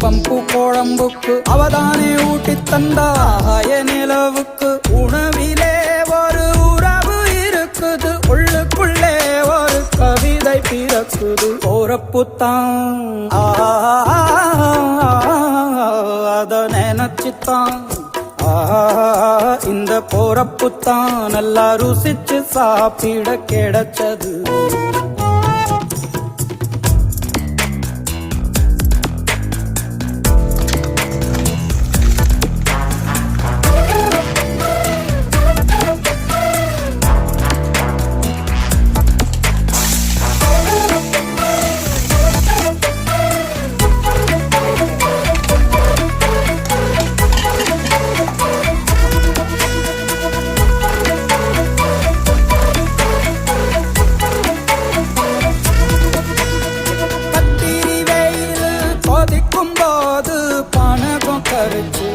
pump குழம்புக்கு அவதானே ஊட்டி தந்தாய நிலவுக்கு உணவிலே ஒரு உறவு இருக்குது உள்ளுக்குள்ளே ஒரு கவிதை பிறக்குது போறப்புத்தான் அத நினைச்சுத்தான் இந்த போறப்புத்தான் நல்லா ருசிச்சு சாப்பிட கிடைச்சது போது பணகம் கரைச்சு